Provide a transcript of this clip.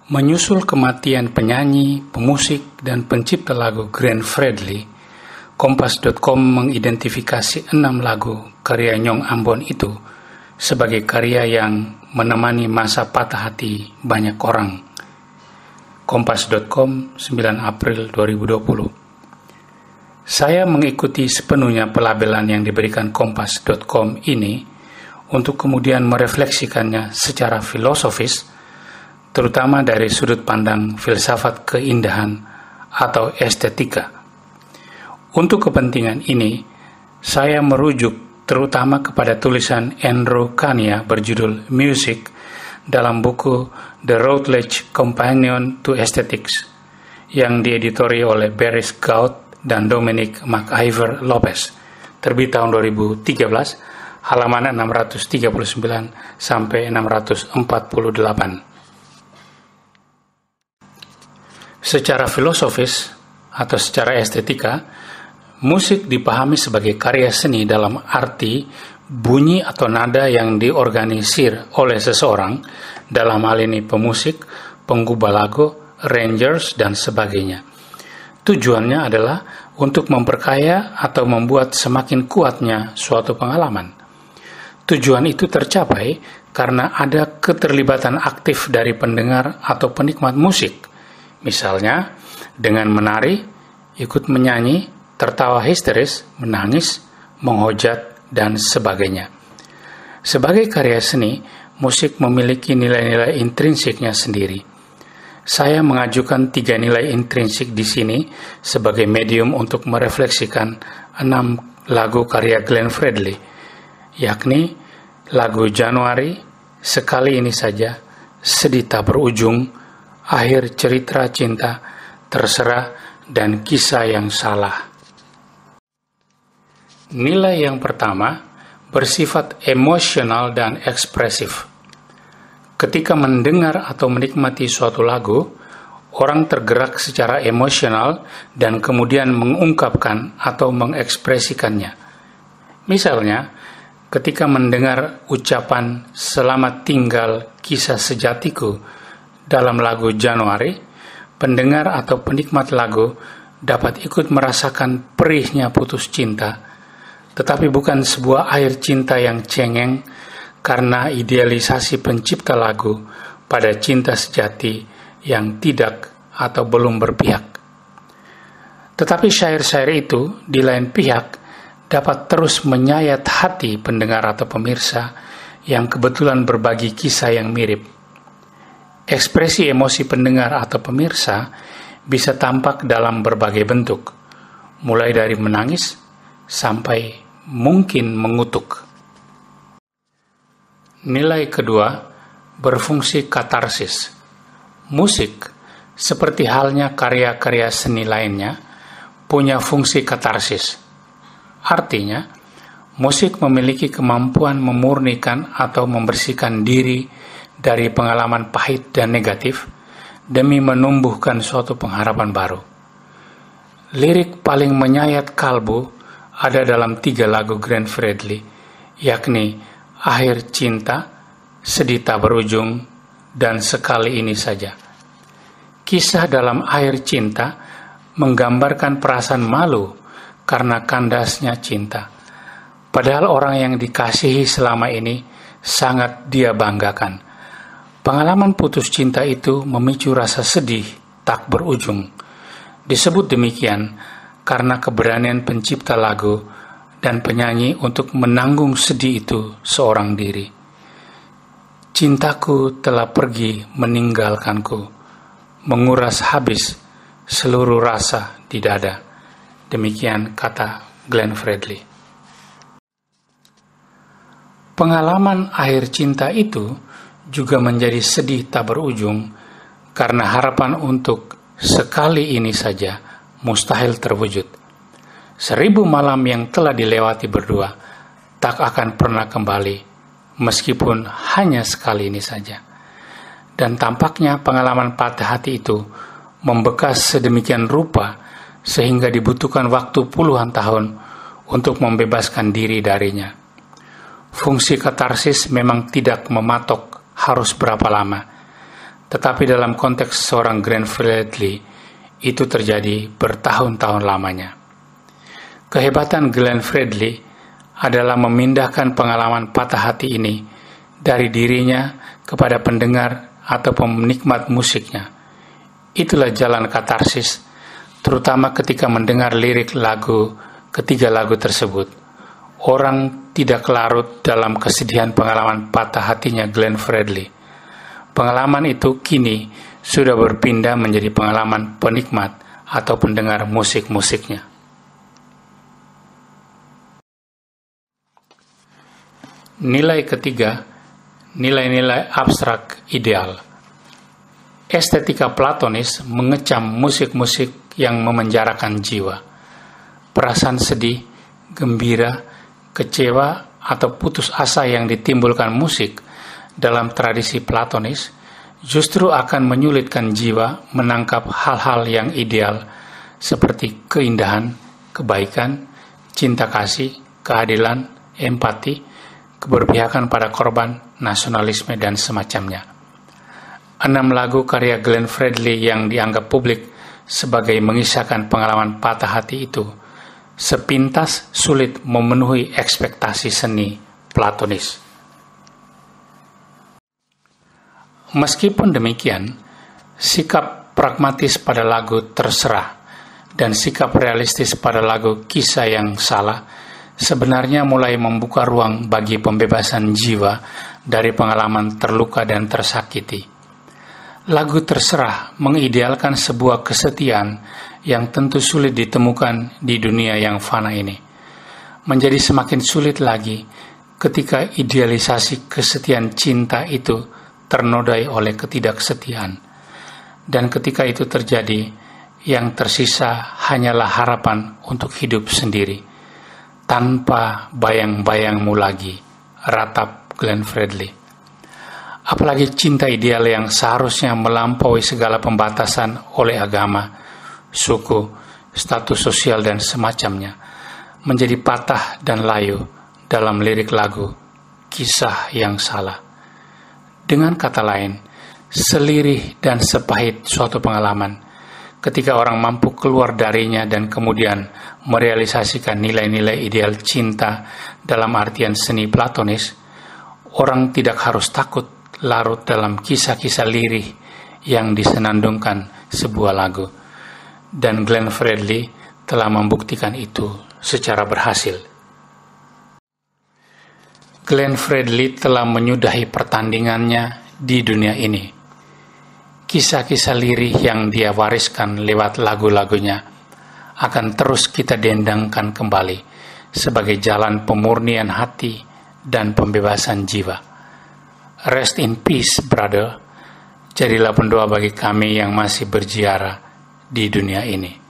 Menyusul kematian penyanyi, pemusik, dan pencipta lagu Glenn Fredly, Kompas.com mengidentifikasi 6 lagu karya Nyong Ambon itu sebagai karya yang menemani masa patah hati banyak orang. Kompas.com 9 April 2020. Saya mengikuti sepenuhnya pelabelan yang diberikan Kompas.com ini untuk kemudian merefleksikannya secara filosofis, terutama dari sudut pandang filsafat keindahan atau estetika. Untuk kepentingan ini, saya merujuk terutama kepada tulisan Andrew Kania berjudul Music dalam buku The Routledge Companion to Aesthetics yang dieditori oleh Beres Gaut dan Dominic McIver Lopez, terbit tahun 2013, halaman 639 sampai 648. Secara filosofis atau secara estetika, musik dipahami sebagai karya seni dalam arti bunyi atau nada yang diorganisir oleh seseorang, dalam hal ini pemusik, penggubah lagu, arrangers, dan sebagainya. Tujuannya adalah untuk memperkaya atau membuat semakin kuatnya suatu pengalaman. Tujuan itu tercapai karena ada keterlibatan aktif dari pendengar atau penikmat musik. Misalnya, dengan menari, ikut menyanyi, tertawa histeris, menangis, menghujat, dan sebagainya. Sebagai karya seni, musik memiliki nilai-nilai intrinsiknya sendiri. Saya mengajukan 3 nilai intrinsik di sini sebagai medium untuk merefleksikan 6 lagu karya Glenn Fredly, yakni lagu Januari, Sekali Ini Saja, Sedih Tak Berujung, Akhir Cerita Cinta, Terserah, dan Kisah Yang Salah. Nilai yang pertama bersifat emosional dan ekspresif. Ketika mendengar atau menikmati suatu lagu, orang tergerak secara emosional dan kemudian mengungkapkan atau mengekspresikannya. Misalnya, ketika mendengar ucapan "Selamat tinggal kisah sejatiku" dalam lagu Januari, pendengar atau penikmat lagu dapat ikut merasakan perihnya putus cinta, tetapi bukan sebuah air cinta yang cengeng karena idealisasi pencipta lagu pada cinta sejati yang tidak atau belum berpihak. Tetapi syair-syair itu, di lain pihak, dapat terus menyayat hati pendengar atau pemirsa yang kebetulan berbagi kisah yang mirip. Ekspresi emosi pendengar atau pemirsa bisa tampak dalam berbagai bentuk, mulai dari menangis sampai mungkin mengutuk. Nilai kedua berfungsi katarsis. Musik, seperti halnya karya-karya seni lainnya, punya fungsi katarsis. Artinya, musik memiliki kemampuan memurnikan atau membersihkan diri dari pengalaman pahit dan negatif demi menumbuhkan suatu pengharapan baru. Lirik paling menyayat kalbu ada dalam 3 lagu Glenn Fredly, yakni Akhir Cinta, Sedih Tak Berujung, dan Sekali Ini Saja. Kisah dalam Akhir Cinta menggambarkan perasaan malu karena kandasnya cinta. Padahal orang yang dikasihi selama ini sangat dia banggakan. Pengalaman putus cinta itu memicu rasa sedih tak berujung. Disebut demikian karena keberanian pencipta lagu dan penyanyi untuk menanggung sedih itu seorang diri. Cintaku telah pergi meninggalkanku, menguras habis seluruh rasa di dada. Demikian kata Glenn Fredly. Pengalaman akhir cinta itu juga menjadi sedih tak berujung karena harapan untuk sekali ini saja mustahil terwujud. 1000 malam yang telah dilewati berdua tak akan pernah kembali, meskipun hanya sekali ini saja. Dan tampaknya pengalaman patah hati itu membekas sedemikian rupa sehingga dibutuhkan waktu puluhan tahun untuk membebaskan diri darinya. Fungsi katarsis memang tidak mematok harus berapa lama, Tetapi dalam konteks seorang Glenn Fredly, itu terjadi bertahun-tahun lamanya. Kehebatan Glenn Fredly adalah memindahkan pengalaman patah hati ini dari dirinya kepada pendengar atau penikmat musiknya. Itulah jalan katarsis, terutama ketika mendengar lirik ketiga lagu tersebut. Orang tidak larut dalam kesedihan pengalaman patah hatinya Glenn Fredly. Pengalaman itu kini sudah berpindah menjadi pengalaman penikmat atau pendengar musik-musiknya. Nilai ketiga, nilai-nilai abstrak ideal. Estetika Platonis mengecam musik-musik yang memenjarakan jiwa. Perasaan sedih, gembira, kecewa, atau putus asa yang ditimbulkan musik dalam tradisi Platonis justru akan menyulitkan jiwa menangkap hal-hal yang ideal seperti keindahan, kebaikan, cinta kasih, keadilan, empati, keberpihakan pada korban, nasionalisme, dan semacamnya. 6 lagu karya Glenn Fredly yang dianggap publik sebagai mengisahkan pengalaman patah hati itu sepintas sulit memenuhi ekspektasi seni Platonis. Meskipun demikian, sikap pragmatis pada lagu Terserah dan sikap realistis pada lagu Kisah yang Salah sebenarnya mulai membuka ruang bagi pembebasan jiwa dari pengalaman terluka dan tersakiti. Lagu Terserah mengidealkan sebuah kesetiaan yang tentu sulit ditemukan di dunia yang fana ini. Menjadi semakin sulit lagi ketika idealisasi kesetiaan cinta itu ternodai oleh ketidaksetiaan. Dan ketika itu terjadi, yang tersisa hanyalah harapan untuk hidup sendiri. Tanpa bayang-bayangmu lagi, ratap Glenn Fredly. Apalagi cinta ideal yang seharusnya melampaui segala pembatasan oleh agama, suku, status sosial, dan semacamnya, menjadi patah dan layu dalam lirik lagu Kisah yang Salah. Dengan kata lain, selirih dan sepahit suatu pengalaman, ketika orang mampu keluar darinya dan kemudian merealisasikan nilai-nilai ideal cinta dalam artian seni Platonis, orang tidak harus takut larut dalam kisah-kisah lirih yang disenandungkan sebuah lagu. Dan Glenn Fredly telah membuktikan itu secara berhasil. Glenn Fredly telah menyudahi pertandingannya di dunia ini. Kisah-kisah lirih yang dia wariskan lewat lagu-lagunya akan terus kita dendangkan kembali sebagai jalan pemurnian hati dan pembebasan jiwa. Rest in peace, brother. Jadilah pendoa bagi kami yang masih berziarah di dunia ini.